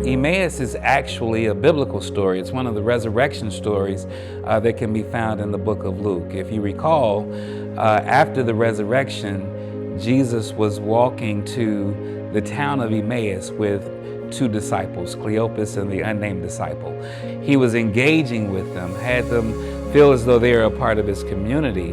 Emmaus is actually a biblical story. It's one of the resurrection stories that can be found in the book of Luke. If you recall, after the resurrection, Jesus was walking to the town of Emmaus with two disciples, Cleopas and the unnamed disciple. He was engaging with them, had them feel as though they were a part of his community.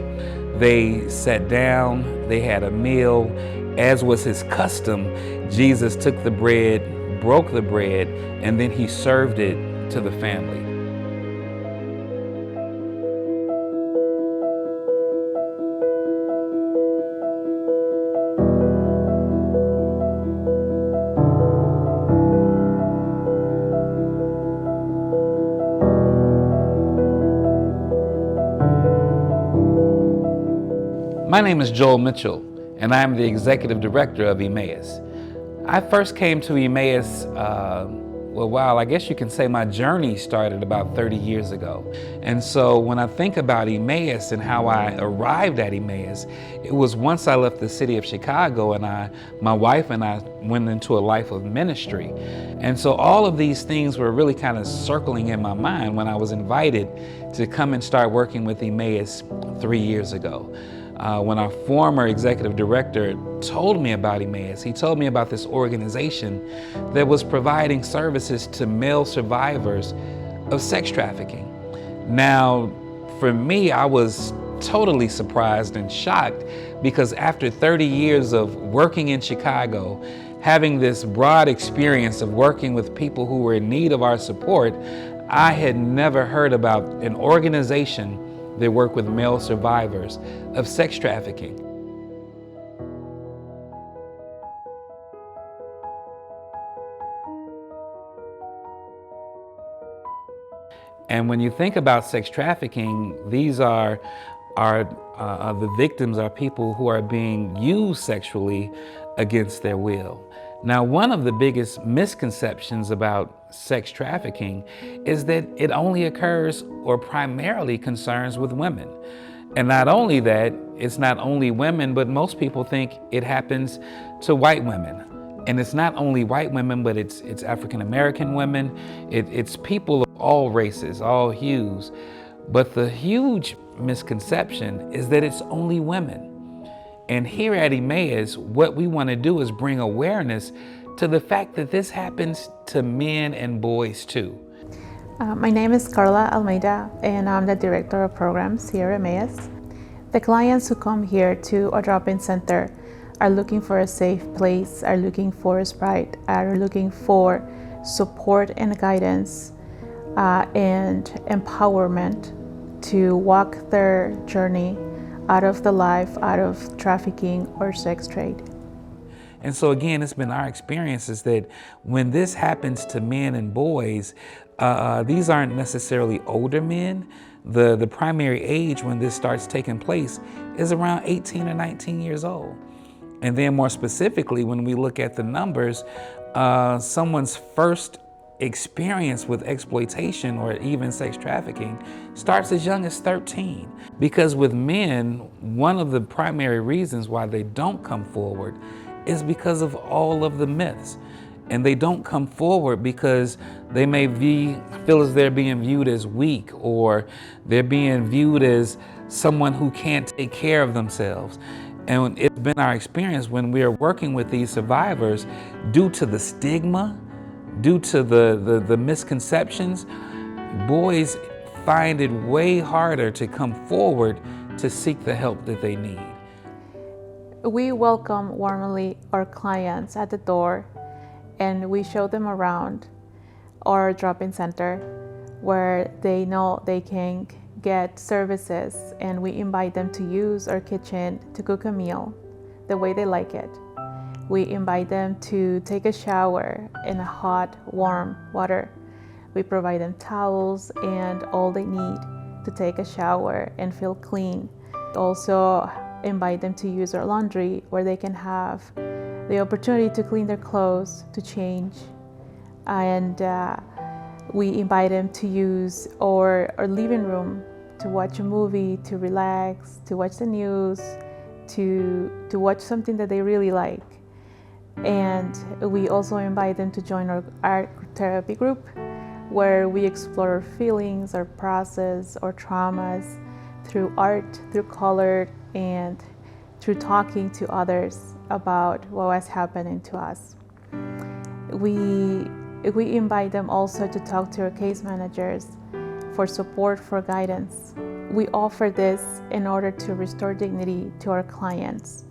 They sat down, they had a meal. As was his custom, Jesus took the bread, broke the bread, and then he served it to the family. My name is Joel Mitchell, and I am the Executive Director of Emmaus. I first came to Emmaus, I guess you can say my journey started about 30 years ago. And so when I think about Emmaus and how I arrived at Emmaus, it was once I left the city of Chicago and my wife and I went into a life of ministry. And so all of these things were really kind of circling in my mind when I was invited to come and start working with Emmaus 3 years ago. When our former executive director told me about Emmaus, he told me about this organization that was providing services to male survivors of sex trafficking. Now, for me, I was totally surprised and shocked because after 30 years of working in Chicago, having this broad experience of working with people who were in need of our support, I had never heard about an organization that work with male survivors of sex trafficking. And when you think about sex trafficking, these are the victims are people who are being used sexually against their will. Now, one of the biggest misconceptions about sex trafficking is that it only occurs or primarily concerns with women. And not only that, it's not only women, but most people think it happens to white women. And it's not only white women, but it's African American women. It's people of all races, all hues. But the huge misconception is that it's only women. And here at Emmaus, what we want to do is bring awareness to the fact that this happens to men and boys too. My name is Carla Almeida, and I'm the Director of Programs here at Emmaus. The clients who come here to our drop-in center are looking for a safe place, are looking for a sprite, are looking for support and guidance and empowerment to walk their journey out of the life, out of trafficking or sex trade. And so again, it's been our experiences that when this happens to men and boys, these aren't necessarily older men. The primary age when this starts taking place is around 18 or 19 years old. And then more specifically, when we look at the numbers, someone's first experience with exploitation or even sex trafficking starts as young as 13. Because with men, one of the primary reasons why they don't come forward is because of all of the myths. And they don't come forward because they may feel as they're being viewed as weak, or they're being viewed as someone who can't take care of themselves. And it's been our experience when we are working with these survivors, due to the stigma, due to the misconceptions, boys find it way harder to come forward to seek the help that they need. We welcome warmly our clients at the door, and we show them around our drop-in center where they know they can get services, and we invite them to use our kitchen to cook a meal the way they like it. We invite them to take a shower in a hot, warm water. We provide them towels and all they need to take a shower and feel clean. Also invite them to use our laundry, where they can have the opportunity to clean their clothes, to change. And we invite them to use our living room to watch a movie, to relax, to watch the news, to watch something that they really like. And we also invite them to join our art therapy group, where we explore our feelings, our process, our traumas through art, through color, and through talking to others about what was happening to us. We invite them also to talk to our case managers for support, for guidance. We offer this in order to restore dignity to our clients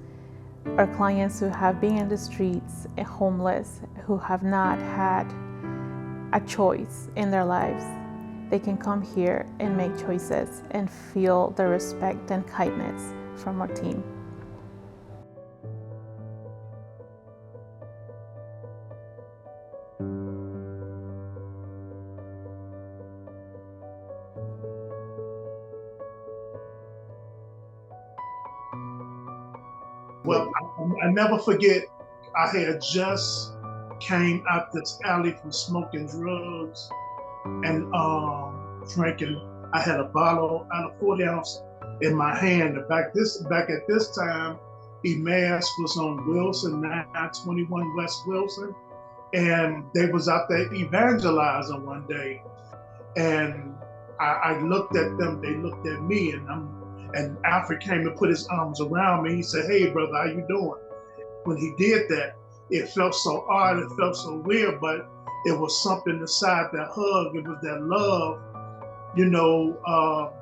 who have been in the streets, homeless, who have not had a choice in their lives. They can come here and make choices and feel the respect and kindness from our team. Well, I never forget, I had just came out this alley from smoking drugs and drinking. I had a bottle out of 40 ounce in my hand. Back at this time, Emmaus was on Wilson, 921 West Wilson, and they was out there evangelizing one day. And I looked at them, they looked at me, and Alfred came and put his arms around me. He said, "Hey brother, how you doing?" When he did that, it felt so odd, it felt so weird, but it was something inside that hug. It was that love,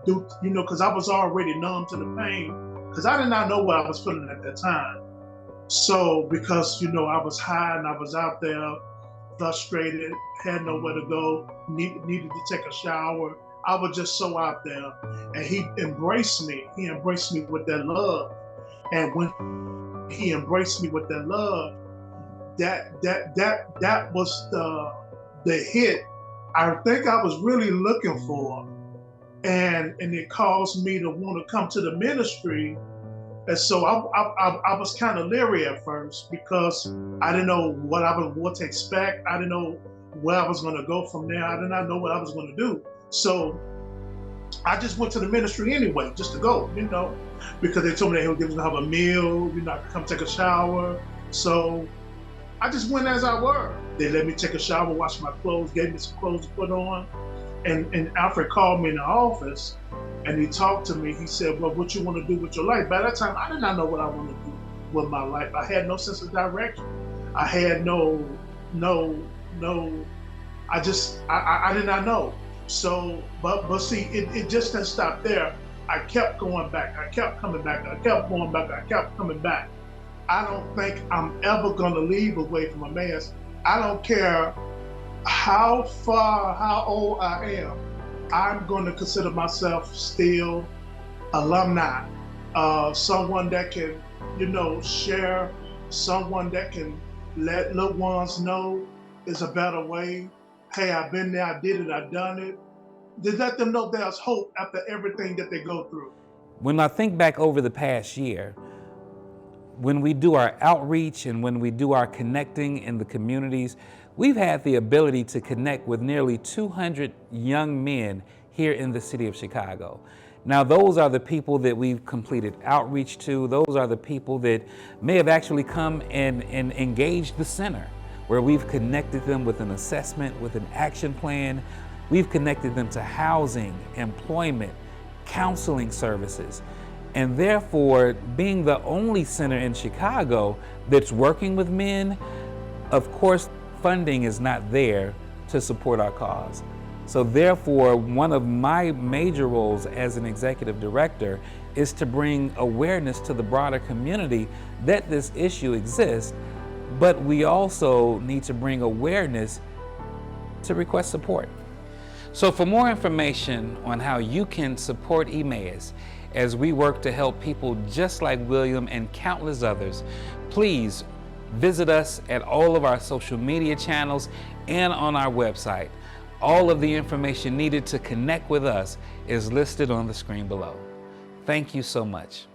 because I was already numb to the pain, because I did not know what I was feeling at that time. So because, I was high and I was out there frustrated, had nowhere to go, needed to take a shower. I was just so out there, and he embraced me. He embraced me with that love. And when he embraced me with that love, that was the hit I think I was really looking for. And it caused me to want to come to the ministry. And so I was kind of leery at first, because I didn't know what to expect. I didn't know where I was going to go from there. I did not know what I was going to do. So I just went to the ministry anyway, just to go, because they told me they were going to have a meal, I could come take a shower. So I just went as I were. They let me take a shower, wash my clothes, gave me some clothes to put on. And Alfred called me in the office and he talked to me. He said, "Well, what you want to do with your life?" By that time, I did not know what I wanted to do with my life. I had no sense of direction. I had I did not know. So, but see, it just didn't stop there. I kept going back. I kept coming back. I kept going back. I kept coming back. I don't think I'm ever going to leave away from Emmaus. I don't care how old I am. I'm going to consider myself still alumni, someone that can, share, someone that can let little ones know there's a better way. Hey, I've been there, I did it, I've done it. To let them know there's hope after everything that they go through. When I think back over the past year, when we do our outreach and when we do our connecting in the communities, we've had the ability to connect with nearly 200 young men here in the city of Chicago. Now, those are the people that we've completed outreach to. Those are the people that may have actually come and engaged the center, where we've connected them with an assessment, with an action plan. We've connected them to housing, employment, counseling services. And therefore, being the only center in Chicago that's working with men, of course, funding is not there to support our cause. So therefore, one of my major roles as an executive director is to bring awareness to the broader community that this issue exists, but we also need to bring awareness to request support. So for more information on how you can support Emmaus as we work to help people just like William and countless others, please visit us at all of our social media channels and on our website. All of the information needed to connect with us is listed on the screen below. Thank you so much.